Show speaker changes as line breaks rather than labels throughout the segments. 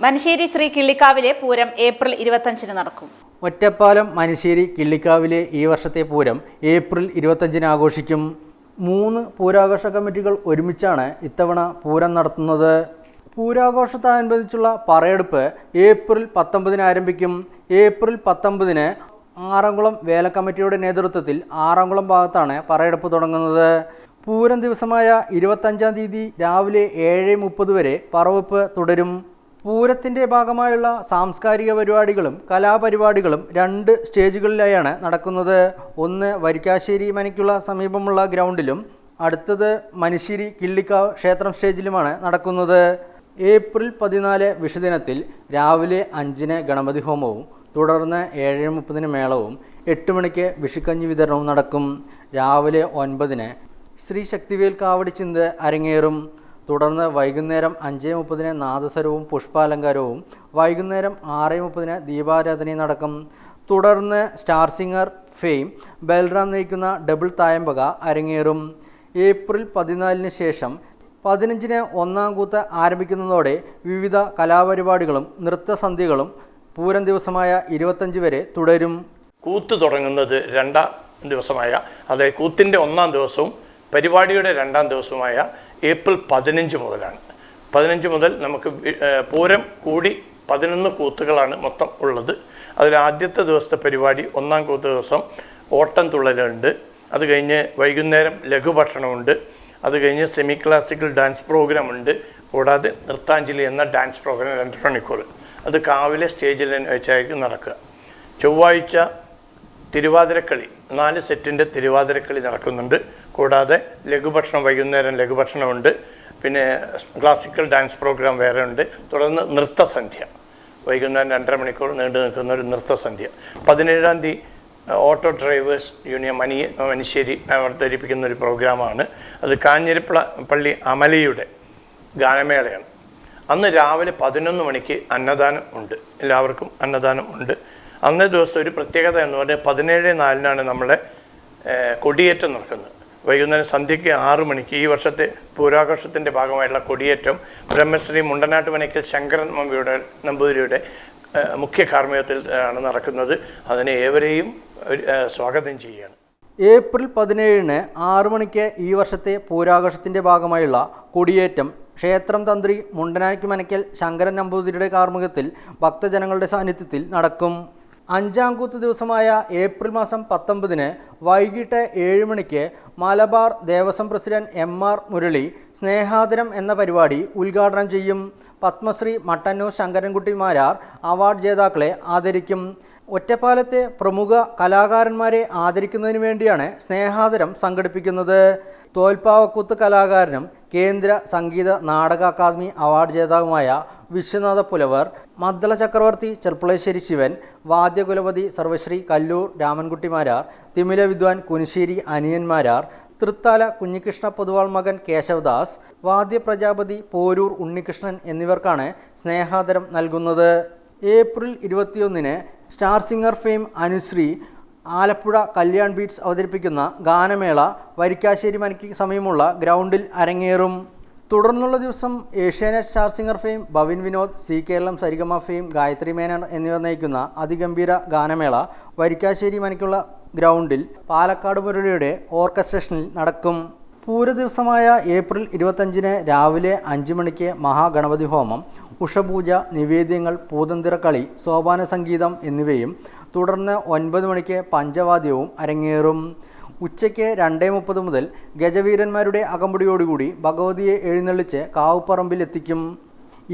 Manassery Shri കിള്ളിക്കാവിലെ Pooram April 25 നടക്കും.
ഒറ്റപ്പാലം മനശ്ശേരി കിള്ളിക്കാവിലെ ഈ വർഷത്തെ പൂരം ഏപ്രിൽ 25 ആഘോഷിക്കും. 3 പൂരാഘോഷ കമ്മിറ്റികൾ ഒരുമിച്ചാണ് ഇത്തവണ പൂരം നടത്തുന്നത്. പൂരാഘോഷത്തോടനുബന്ധിച്ചുള്ള പറയെടുപ്പ് ഏപ്രിൽ 19 ആരംഭിക്കും. ഏപ്രിൽ 19 ആറന്കുളം വേല കമ്മിറ്റിയുടെ നേതൃത്വത്തിൽ ആറന്കുളം ഭാഗത്താണ് പറയെടുപ്പ് തുടങ്ങുന്നത്. പൂരം ദിവസമായ 25 തീയതി രാവിലെ 7:30 വരെ പറവെപ്പ് തുടരും. പൂരത്തിൻ്റെ ഭാഗമായുള്ള സാംസ്കാരിക പരിപാടികളും കലാപരിപാടികളും 2 സ്റ്റേജുകളിലായാണ് നടക്കുന്നത്. ഒന്ന് വരിക്കാശ്ശേരി മനയ്ക്കുള്ള സമീപമുള്ള ഗ്രൗണ്ടിലും അടുത്തത് മനശ്ശേരി കിള്ളിക്കാവ് ക്ഷേത്രം സ്റ്റേജിലുമാണ് നടക്കുന്നത്. ഏപ്രിൽ 14 വിഷുദിനത്തിൽ രാവിലെ 5 ഗണപതി ഹോമവും തുടർന്ന് 7:30 മേളവും 8 മണിക്ക് വിഷുക്കഞ്ഞി വിതരണവും നടക്കും. രാവിലെ 9 ശ്രീ ശക്തിവേൽ കാവടി ചിന്ത് അരങ്ങേറും. തുടർന്ന് വൈകുന്നേരം 5:30 നാദസ്വരവും പുഷ്പാലങ്കാരവും, വൈകുന്നേരം 6:30 ദീപാരാധനയും നടക്കും. തുടർന്ന് സ്റ്റാർ സിംഗർ ഫെയിം ബൽറാം നയിക്കുന്ന ഡബിൾ തായമ്പക അരങ്ങേറും. ഏപ്രിൽ 14 ശേഷം 15 ഒന്നാം കൂത്ത് ആരംഭിക്കുന്നതോടെ വിവിധ കലാപരിപാടികളും നൃത്തസന്ധ്യകളും പൂരം ദിവസമായ 25 വരെ തുടരും.
കൂത്ത് തുടങ്ങുന്നത് 2ാം ദിവസമായ, അതായത് കൂത്തിൻ്റെ 1ാം ദിവസവും പരിപാടിയുടെ 2ാം ദിവസവുമായ ഏപ്രിൽ 15 മുതലാണ്. 15 മുതൽ നമുക്ക് പൂരം കൂടി 11 കൂത്തുകളാണ് മൊത്തം ഉള്ളത്. അതിൽ ആദ്യത്തെ ദിവസത്തെ പരിപാടി 1ാം കൂത്ത് ദിവസം ഓട്ടം തുള്ളലുണ്ട്. അത് കഴിഞ്ഞ് വൈകുന്നേരം ലഘുഭക്ഷണമുണ്ട്. അത് കഴിഞ്ഞ് സെമി ക്ലാസിക്കൽ ഡാൻസ് പ്രോഗ്രാം ഉണ്ട്. കൂടാതെ നൃത്താഞ്ജലി എന്ന ഡാൻസ് പ്രോഗ്രാം 2 മണിക്കൂർ. അത് കാവിലെ സ്റ്റേജിൽ വെച്ചായിരിക്കും നടക്കുക. ചൊവ്വാഴ്ച തിരുവാതിരക്കളി 4 സെറ്റിൻ്റെ തിരുവാതിരക്കളി നടക്കുന്നുണ്ട്. കൂടാതെ ലഘുഭക്ഷണം, വൈകുന്നേരം ലഘുഭക്ഷണമുണ്ട്. പിന്നെ ക്ലാസിക്കൽ ഡാൻസ് പ്രോഗ്രാം വേറെ ഉണ്ട്. തുടർന്ന് നൃത്തസന്ധ്യ, വൈകുന്നേരം 2.5 മണിക്കൂർ നീണ്ടു നിൽക്കുന്ന ഒരു നൃത്തസന്ധ്യ. 17-ാം തീയതി ഓട്ടോ ഡ്രൈവേഴ്സ് യൂണിയൻ മനശ്ശേരി അവതരിപ്പിക്കുന്ന ഒരു പ്രോഗ്രാമാണ്. അത് കാഞ്ഞിരപ്പള്ളി അമലയുടെ ഗാനമേളയാണ്. അന്ന് രാവിലെ 11 മണിക്ക് അന്നദാനം ഉണ്ട്. എല്ലാവർക്കും അന്നദാനം ഉണ്ട്. അന്നേ ദിവസം ഒരു പ്രത്യേകത എന്ന് പറഞ്ഞാൽ 17:04 നമ്മളെ കൊടിയേറ്റം നടക്കുന്നത്. വൈകുന്നേരം സന്ധ്യയ്ക്ക് 6 മണിക്ക് ഈ വർഷത്തെ പൂരാഘോഷത്തിൻ്റെ ഭാഗമായിട്ടുള്ള കൊടിയേറ്റം ബ്രഹ്മശ്രീ മുണ്ടനാട്ട് മനയ്ക്കൽ ശങ്കരൻ നമ്പൂതിരിയുടെ മുഖ്യ കാർമ്മികത്തിൽ ആണ് നടക്കുന്നത്. അതിനെ ഏവരെയും സ്വാഗതം ചെയ്യുകയാണ്.
ഏപ്രിൽ 17 6 മണിക്ക് ഈ വർഷത്തെ പൂരാഘോഷത്തിൻ്റെ ഭാഗമായുള്ള കൊടിയേറ്റം ക്ഷേത്രം തന്ത്രി മുണ്ടനാട്ട് മനയ്ക്കൽ ശങ്കരൻ നമ്പൂതിരിയുടെ കാർമ്മികത്തിൽ ഭക്തജനങ്ങളുടെ സാന്നിധ്യത്തിൽ നടക്കും. 5ാം കൂത്ത് ദിവസമായ ഏപ്രിൽ മാസം 19 വൈകിട്ട് 7 മണിക്ക് മലബാർ ദേവസ്വം പ്രസിഡന്റ് MR മുരളി സ്നേഹാദരം എന്ന പരിപാടി ഉദ്ഘാടനം ചെയ്യും. പത്മശ്രീ മട്ടന്നൂർ ശങ്കരൻകുട്ടി മാരാർ അവാർഡ് ജേതാക്കളെ ആദരിക്കും. ഒറ്റപ്പാലത്തെ പ്രമുഖ കലാകാരന്മാരെ ആദരിക്കുന്നതിന് വേണ്ടിയാണ് സ്നേഹാദരം സംഘടിപ്പിക്കുന്നത്. തോൽപ്പാവക്കൂത്ത് കലാകാരനും കേന്ദ്ര സംഗീത നാടക അക്കാദമി അവാർഡ് ജേതാവുമായ വിശ്വനാഥ പുലവർ, മദ്ദള ചക്രവർത്തി ചെർപ്പുളശ്ശേരി ശിവൻ, വാദ്യകുലപതി സർവശ്രീ കല്ലൂർ രാമൻകുട്ടിമാരാർ, തിമില വിദ്വാൻ കുനിശ്ശേരി അനിയന്മാരാർ, തൃത്താല കുഞ്ഞികൃഷ്ണ പൊതുവാൾ മകൻ കേശവദാസ്, വാദ്യപ്രജാപതി പോരൂർ ഉണ്ണികൃഷ്ണൻ എന്നിവർക്കാണ് സ്നേഹാദരം നൽകുന്നത്. April 21 star singer fame Anusree Alappuzha Kalyan beats അവതരിപ്പിക്കുന്ന ഗാനമേള വരിക്കാശ്ശേരി മനയ്ക്ക് സമീപമുള്ള ഗ്രൗണ്ടിൽ അരങ്ങേറും. തുടർന്നുള്ള ദിവസം Asianet star singer fame Bhavin Vinod, Zee Keralam Sarigama fame Gayathri Menon എന്നിവർ നയിക്കുന്ന അതിഗംഭീര ഗാനമേള വരിക്കാശ്ശേരി മനയ്ക്കുള്ള ഗ്രൗണ്ടിൽ പാലക്കാട് മുരളിയുടെ ഓർക്കസ്ട്രേഷനിൽ നടക്കും. പൂര ദിവസമായ ഏപ്രിൽ 25 രാവിലെ 5 മണിക്ക് മഹാഗണപതി ഹോമം, ഉഷപൂജ, നിവേദ്യങ്ങൾ, പൂതന്തിറക്കളി, സോപാന സംഗീതം എന്നിവയും തുടർന്ന് 9 മണിക്ക് പഞ്ചവാദ്യവും അരങ്ങേറും. ഉച്ചയ്ക്ക് 2:30 മുതൽ ഗജവീരന്മാരുടെ അകമ്പടിയോടുകൂടി ഭഗവതിയെ എഴുന്നള്ളിച്ച് കാവുപ്പറമ്പിൽ എത്തിക്കും.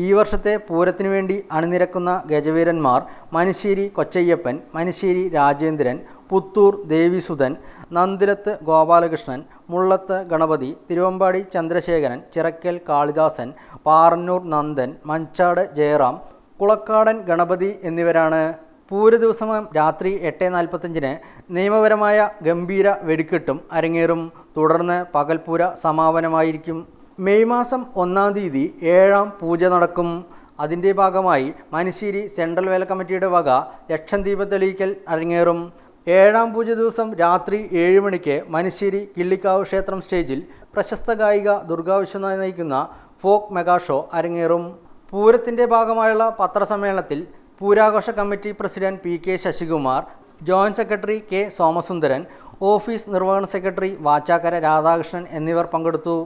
ഈ വർഷത്തെ പൂരത്തിനു വേണ്ടി അണിനിരക്കുന്ന ഗജവീരന്മാർ മനശ്ശേരി കൊച്ചയ്യപ്പൻ, മനശ്ശേരി രാജേന്ദ്രൻ, പുത്തൂർ ദേവിസുധൻ, നന്ദിലത്ത് ഗോപാലകൃഷ്ണൻ, മുള്ളത്ത് ഗണപതി, തിരുവമ്പാടി ചന്ദ്രശേഖരൻ, ചിറക്കൽ കാളിദാസൻ, പാറന്നൂർ നന്ദൻ, മഞ്ചാട് ജയറാം, കുളക്കാടൻ ഗണപതി എന്നിവരാണ്. പൂര ദിവസം രാത്രി 8:45 നിയമപരമായ ഗംഭീര വെടിക്കെട്ടും അരങ്ങേറും. തുടർന്ന് പകൽപൂര സമാപനമായിരിക്കും. മെയ് മാസം 1-ാം തീയതി 7ാം പൂജ നടക്കും. അതിൻ്റെ ഭാഗമായി മനശ്ശേരി സെൻട്രൽ വേല കമ്മിറ്റിയുടെ വക ലക്ഷദ്വീപ് തെളിയിക്കൽ അരങ്ങേറും. 7ാം പൂജ ദിവസം രാത്രി 7 മണിക്ക് മനശ്ശേരി കിള്ളിക്കാവ് ക്ഷേത്രം സ്റ്റേജിൽ പ്രശസ്ത ഗായിക ദുർഗാ വിശ്വനാഥ് നയിക്കുന്ന ഫോക്ക് മെഗാ ഷോ അരങ്ങേറും. പൂരത്തിൻ്റെ ഭാഗമായുള്ള പത്രസമ്മേളനത്തിൽ പൂരാഘോഷ committee president P K. Sasikumar, joint secretary K. Somasundaran, office നിർവഹണ സെക്രട്ടറി വാച്ചാക്കര രാധാകൃഷ്ണൻ എന്നിവർ പങ്കെടുത്തു.